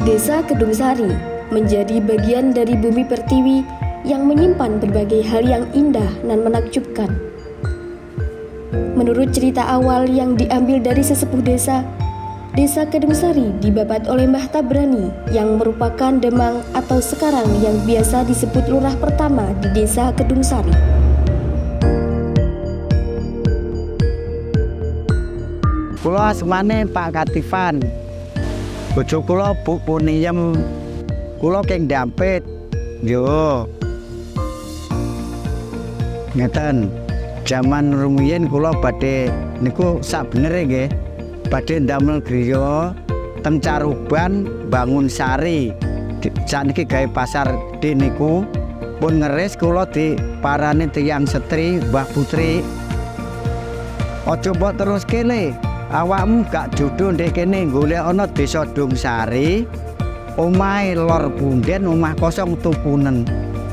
Desa Kedung Sari menjadi bagian dari bumi pertiwi yang menyimpan berbagai hal yang indah dan menakjubkan. Menurut cerita awal yang diambil dari sesepuh desa, Desa Kedung Sari dibabat oleh Mbah Tabrani yang merupakan Demang atau sekarang yang biasa disebut lurah pertama di Desa Kedung Sari. Kula asmane Pak Katifan. Bojo kula Bu Puniem. Kula keng Dampit. Yo. Ngeten. Jaman rumiyin kula badhe niku sakbenere nggih. Badhe ndamel griya teng Caruban Bangun Sari. Sakniki gawe pasar D niku pun ngeris kula diparani tiyang setri Mbah Putri. Aja mbok terus kene. Awakmu gak jodoh ndek kene golek ana Desa Dung Sari. Omahe lor punden omah kosong tukunen.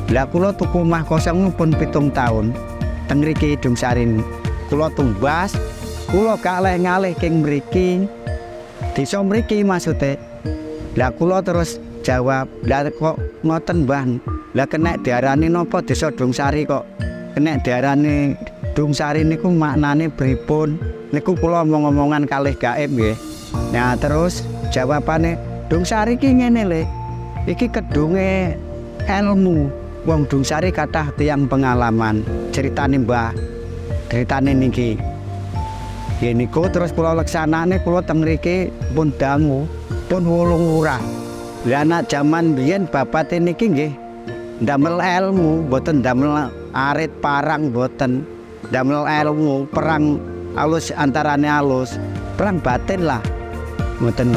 Lah kula tuku omah kosong pun 7 taun. Teng mriki Dung Sari. Kula tumbas, kula kalih ngalih king mriki. Desa mriki maksude. Lah kula terus jawab, "Lah kok ngoten, Mbah? Lah kenek diarani napa Desa Dung Sari kok? Kenek diarani Dung Sari niku maknane pripun?" Niku kula omong-omongan kalih gaib nggih. Nah terus jawabane, Dung Sari ki ngene le. Iki kedunge ilmu. Wong Dung Sari kathah tiyang pengalaman. Ceritane Mbah. Ceritane niki. Nggih niku terus kula leksanane kula teng mriki pun dangu, pun 8 lurah. Lah anak jaman biyen bapate niki nggih ndamel ilmu, mboten ndamel arit parang mboten. Ndamel ilmu perang alus antarane alus, perang batin lah. Ngoten.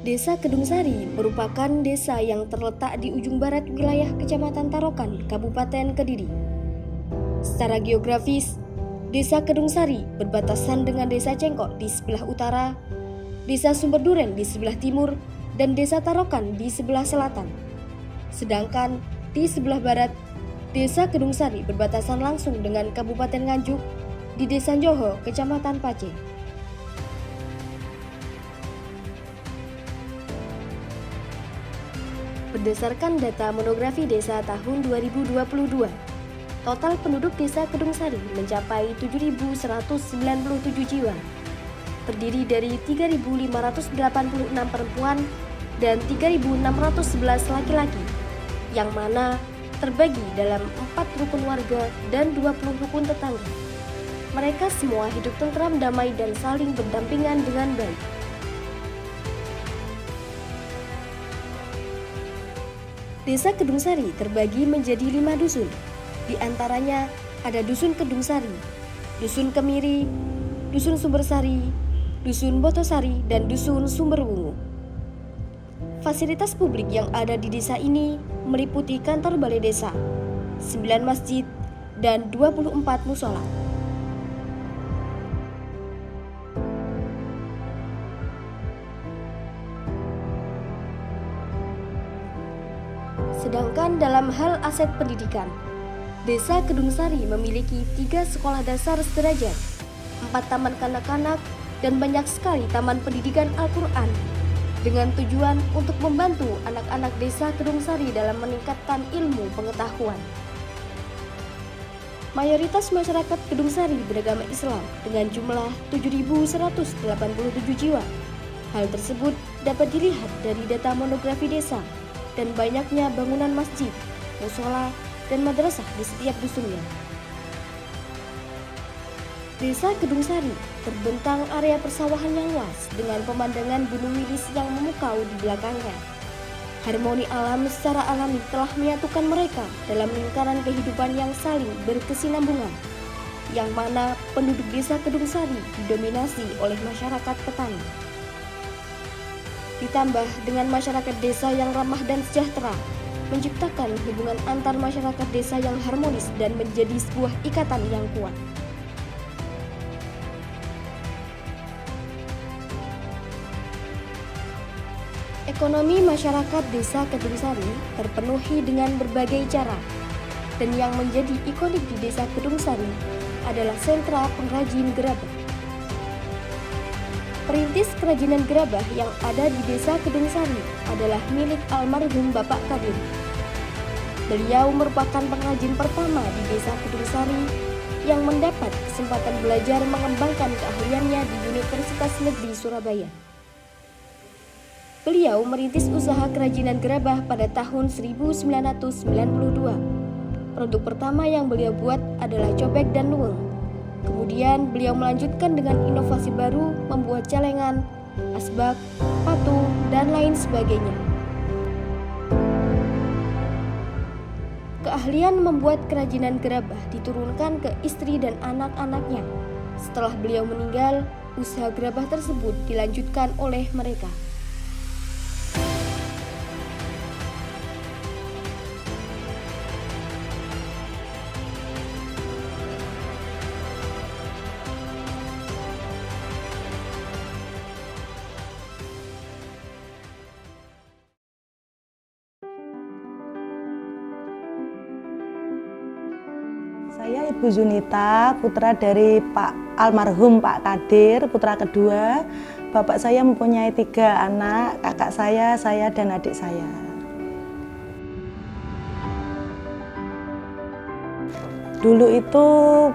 Desa Kedung Sari merupakan desa yang terletak di ujung barat wilayah Kecamatan Tarokan, Kabupaten Kediri. Secara geografis, Desa Kedung Sari berbatasan dengan Desa Cengkok di sebelah utara, Desa Sumberduren di sebelah timur, dan Desa Tarokan di sebelah selatan. Sedangkan di sebelah barat, Desa Kedung Sari berbatasan langsung dengan Kabupaten Nganjuk di Desa Njoho, Kecamatan Pace. Berdasarkan data monografi desa tahun 2022, total penduduk Desa Kedung Sari mencapai 7.197 jiwa, terdiri dari 3.586 perempuan dan 3.611 laki-laki, yang mana terbagi dalam 4 rukun warga dan 20 rukun tetangga. Mereka semua hidup tentram, damai, dan saling berdampingan dengan baik. Desa Kedung Sari terbagi menjadi 5 dusun. Di antaranya ada Dusun Kedung Sari, Dusun Kemiri, Dusun Sumbersari, Dusun Botosari, dan Dusun Sumberwungu. Fasilitas publik yang ada di desa ini meliputi kantor balai desa, 9 masjid, dan 24 musola. Sedangkan dalam hal aset pendidikan, Desa Kedung Sari memiliki 3 sekolah dasar sederajat, 4 taman kanak-kanak, dan banyak sekali taman pendidikan Al-Quran, dengan tujuan untuk membantu anak-anak Desa Kedung Sari dalam meningkatkan ilmu pengetahuan. Mayoritas masyarakat Kedung Sari beragama Islam dengan jumlah 7.187 jiwa. Hal tersebut dapat dilihat dari data monografi desa dan banyaknya bangunan masjid, musola, dan madrasah di setiap dusunnya. Desa Kedung Sari terbentang area persawahan yang luas dengan pemandangan Gunung Wilis yang memukau di belakangnya. Harmoni alam secara alami telah menyatukan mereka dalam lingkaran kehidupan yang saling berkesinambungan, yang mana penduduk Desa Kedung Sari didominasi oleh masyarakat petani. Ditambah dengan masyarakat desa yang ramah dan sejahtera, menciptakan hubungan antar masyarakat desa yang harmonis dan menjadi sebuah ikatan yang kuat. Ekonomi masyarakat Desa Kedung Sari terpenuhi dengan berbagai cara, dan yang menjadi ikonik di Desa Kedung Sari adalah sentra pengrajin gerabah. Perintis kerajinan gerabah yang ada di Desa Kedung Sari adalah milik almarhum Bapak Kadir. Beliau merupakan pengrajin pertama di Desa Kedung Sari yang mendapat kesempatan belajar mengembangkan keahliannya di Universitas Negeri Surabaya. Beliau merintis usaha kerajinan gerabah pada tahun 1992. Produk pertama yang beliau buat adalah cobek dan luweng. Kemudian beliau melanjutkan dengan inovasi baru membuat celengan, asbak, patung, dan lain sebagainya. Keahlian membuat kerajinan gerabah diturunkan ke istri dan anak-anaknya. Setelah beliau meninggal, usaha gerabah tersebut dilanjutkan oleh mereka. Saya Ibu Zunita, putra dari almarhum Pak Kadir, putra kedua. Bapak saya mempunyai 3 anak, kakak saya, dan adik saya. Dulu itu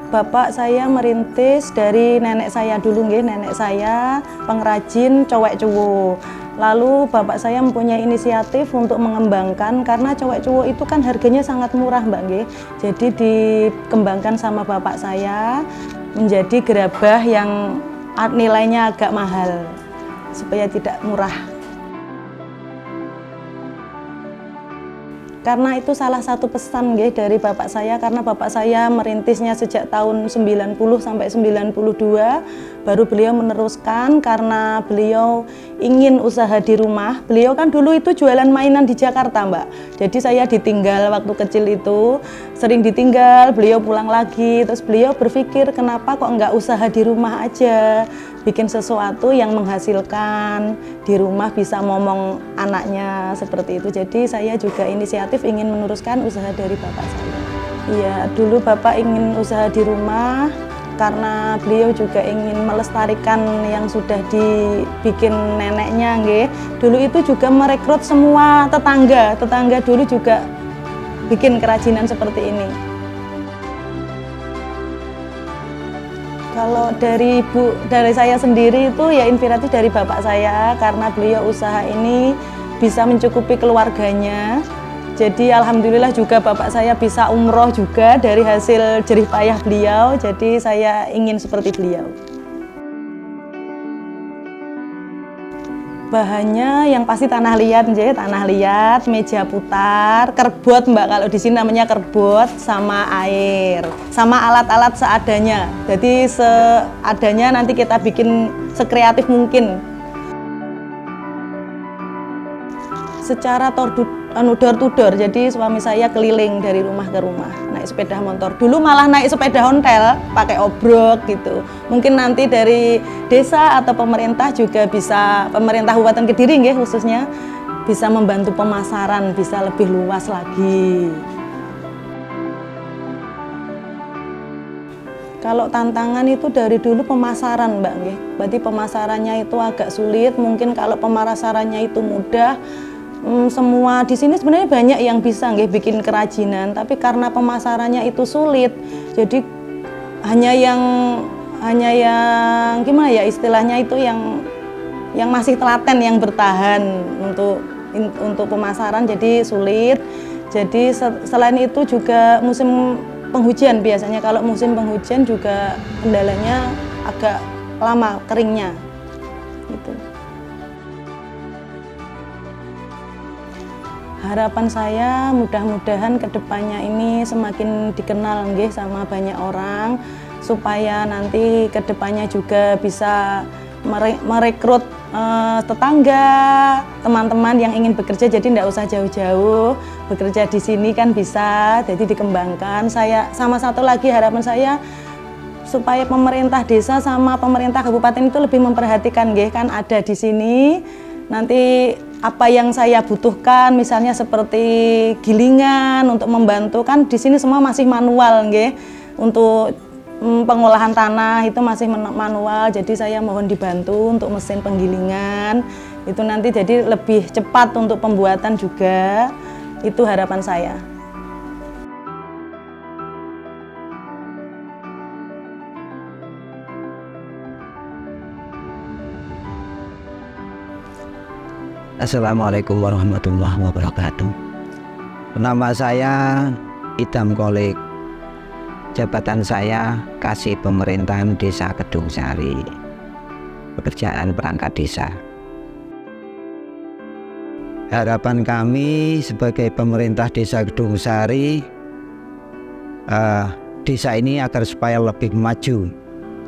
bapak saya merintis dari nenek saya dulu, nenek saya pengrajin cowek cuwo. Lalu bapak saya mempunyai inisiatif untuk mengembangkan, karena cowek cuwo itu kan harganya sangat murah Mbak nggih. Jadi dikembangkan sama bapak saya menjadi gerabah yang nilainya agak mahal supaya tidak murah. Karena itu salah satu pesan dari bapak saya, karena bapak saya merintisnya sejak tahun 90 sampai 92, baru beliau meneruskan karena beliau ingin usaha di rumah. Beliau kan dulu itu jualan mainan di Jakarta Mbak, jadi saya ditinggal waktu kecil itu, sering ditinggal, beliau pulang lagi, terus beliau berpikir kenapa kok nggak usaha di rumah aja, bikin sesuatu yang menghasilkan di rumah, bisa ngomong anaknya seperti itu. Jadi saya juga inisiatif ingin meneruskan usaha dari bapak saya. Iya, dulu bapak ingin usaha di rumah karena beliau juga ingin melestarikan yang sudah dibikin neneknya nggih. Dulu itu juga merekrut semua tetangga dulu juga bikin kerajinan seperti ini. Kalau dari saya sendiri itu ya inspiratif dari bapak saya, karena beliau usaha ini bisa mencukupi keluarganya. Jadi alhamdulillah juga bapak saya bisa umroh juga dari hasil jerih payah beliau. Jadi saya ingin seperti beliau. Bahannya yang pasti tanah liat, meja putar, kerbot Mbak, kalau di sini namanya kerbot, sama air, sama alat-alat seadanya. Jadi seadanya nanti kita bikin sekreatif mungkin. Secara door to door, jadi suami saya keliling dari rumah ke rumah, naik sepeda motor. Dulu malah naik sepeda ontel, pakai obrok gitu. Mungkin nanti dari desa atau pemerintah juga bisa, pemerintah Kabupaten Kediri khususnya, bisa membantu pemasaran, bisa lebih luas lagi. Kalau tantangan itu dari dulu pemasaran Mbak, berarti pemasarannya itu agak sulit. Mungkin kalau pemasarannya itu mudah, semua di sini sebenarnya banyak yang bisa bikin kerajinan, tapi karena pemasarannya itu sulit, jadi hanya yang gimana ya istilahnya itu yang masih telaten, yang bertahan untuk pemasaran, jadi sulit. Jadi selain itu juga musim penghujan, biasanya kalau musim penghujan juga kendalanya agak lama keringnya gitu. Harapan saya mudah-mudahan kedepannya ini semakin dikenal sama banyak orang, supaya nanti kedepannya juga bisa merekrut tetangga, teman-teman yang ingin bekerja, jadi tidak usah jauh-jauh, bekerja di sini kan bisa, jadi dikembangkan. Sama satu lagi harapan saya, supaya pemerintah desa sama pemerintah kabupaten itu lebih memperhatikan kan ada di sini. Nanti apa yang saya butuhkan, misalnya seperti gilingan untuk membantu, kan di sini semua masih manual nggih. Untuk pengolahan tanah itu masih manual, jadi saya mohon dibantu untuk mesin penggilingan. Itu nanti jadi lebih cepat untuk pembuatan juga. Itu harapan saya. Assalamualaikum warahmatullahi wabarakatuh. Nama saya Idam Kolik. Jabatan saya Kasih Pemerintahan Desa Kedung Sari. Pekerjaan perangkat desa. Harapan kami sebagai pemerintah Desa Kedung Sari, desa ini agar supaya lebih maju,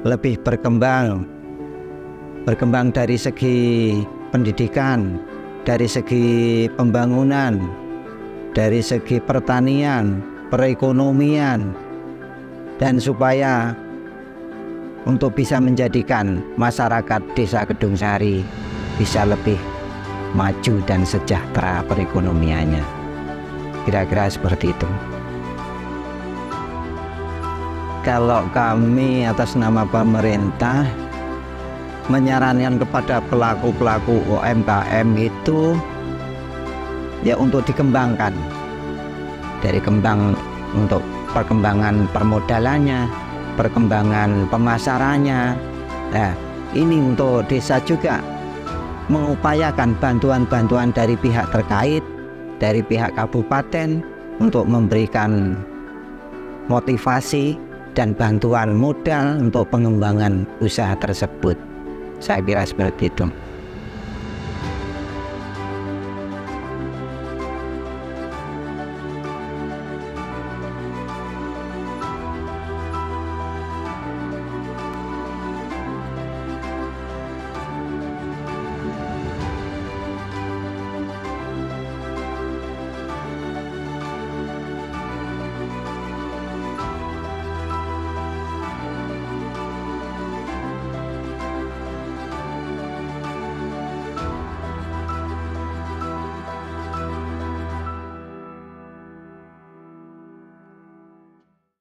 lebih berkembang dari segi pendidikan, dari segi pembangunan, dari segi pertanian, perekonomian, dan supaya untuk bisa menjadikan masyarakat Desa Kedung Sari bisa lebih maju dan sejahtera perekonomiannya. Kira-kira seperti itu. Kalau kami atas nama pemerintah menyarankan kepada pelaku-pelaku UMKM itu ya untuk dikembangkan, dari kembang untuk perkembangan permodalannya, perkembangan pemasarannya. Nah, ini untuk desa juga mengupayakan bantuan-bantuan dari pihak terkait, dari pihak kabupaten untuk memberikan motivasi dan bantuan modal untuk pengembangan usaha tersebut. Saya kira seperti itu.